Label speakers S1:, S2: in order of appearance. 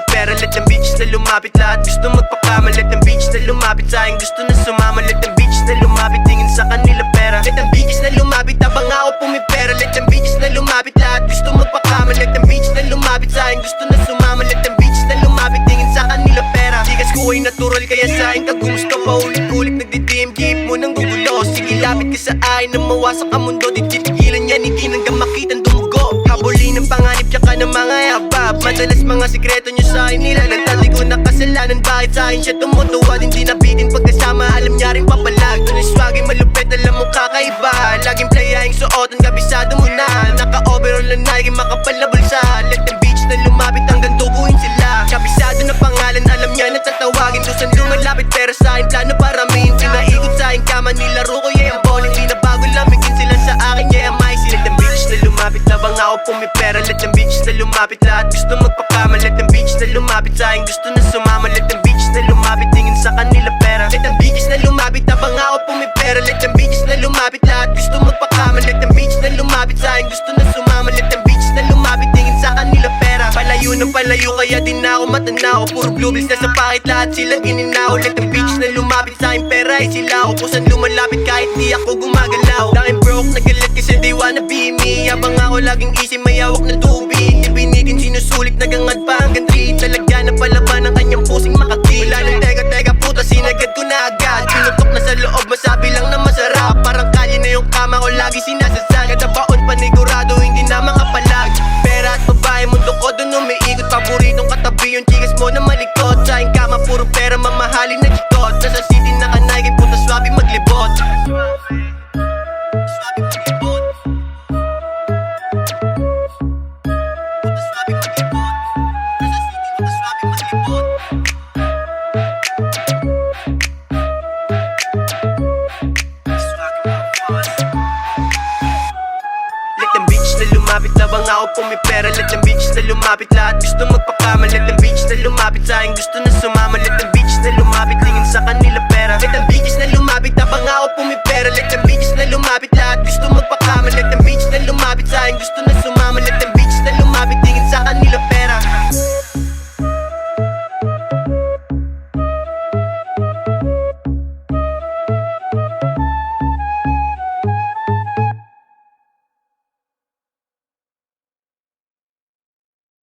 S1: pumipera, lahat ng bitches na lumapit. Lahat gusto magpakama, lahat ng bitches na lumapit sa akin, gusto na sumama. Lahat ng bitches na lumapit, tingin sa kanila pera. Lahat ng bitches na lumapit, habang ako pumipera. Lahat ng bitches na lumapit, lahat gusto magpakama. Lahat ng bitches na lumapit sa akin, gusto na sumama. Lahat ng bitches na lumapit, tingin sa kanila pera. Tigas ko ay natural, kaya sa akin kagumusta pa ulit-ulit. Nagdi-DM, give mo ng gugulo. Sige lapit ka sa akin na mawasak ang mundo. Di titigilan yan, hindi nang makitang dumugo. Habulin ng panganib, tsaka ng mga yabab. Madalas mga sikreto nyo sa akin nilalantad. Di ko na kasalanan, bakit sa akin siya tumutuwad. Hindi nabitin pagkasama, alam niya rin papalag. Doon ang swag ay malupit, alam mo kakaiba. Laging playahing suotan, kabisado mo na. Naka-overall na Nike, makapal na bulsa. Let them bitch na lumapit hanggang tubuin sila. Kabisado na pangalan, alam niya na tatawagin. Dusan lumalapit, pero sa akin plano paramin. Pinaikot sa akin kama, nilaro ko yeah, ang bowling. Di na bago lamigin sila sa akin, yeah, am I. Let them bitch na lumapit, labang ako pumipera. Let them bitch na lumapit, lahat gusto magpakama. Let them bitch na lumapit sa akin, gusto na sumama. Let them bitch na lumapit, tingin sa kanila pera. Let them bitches na lumapit, habang ako pumipera. Let them bitches na lumapit, lahat gusto magpakama. Let them bitches na lumapit sa akin, gusto na sumama. Let them bitches na lumapit, tingin sa kanila pera. Palayo ng palayo, kaya din na ako matanaw. Puro blue bills na sa pakit, lahat sila gininaw. Let them bitches na lumapit sa akin, pera ay sila ako. Kung saan lumalapit kahit di ako gumagalaw. Dahil broke, nagalit kasi they wanna be me. Habang ako laging easy, may hawak ng tubig. Ibinigin sinusulit, nagangad pa hanggang 3. Talaga na palaban ang kanyang pusing makati. Wala nang teka, puta, sinagad ko na agad. Pinutok na sa loob,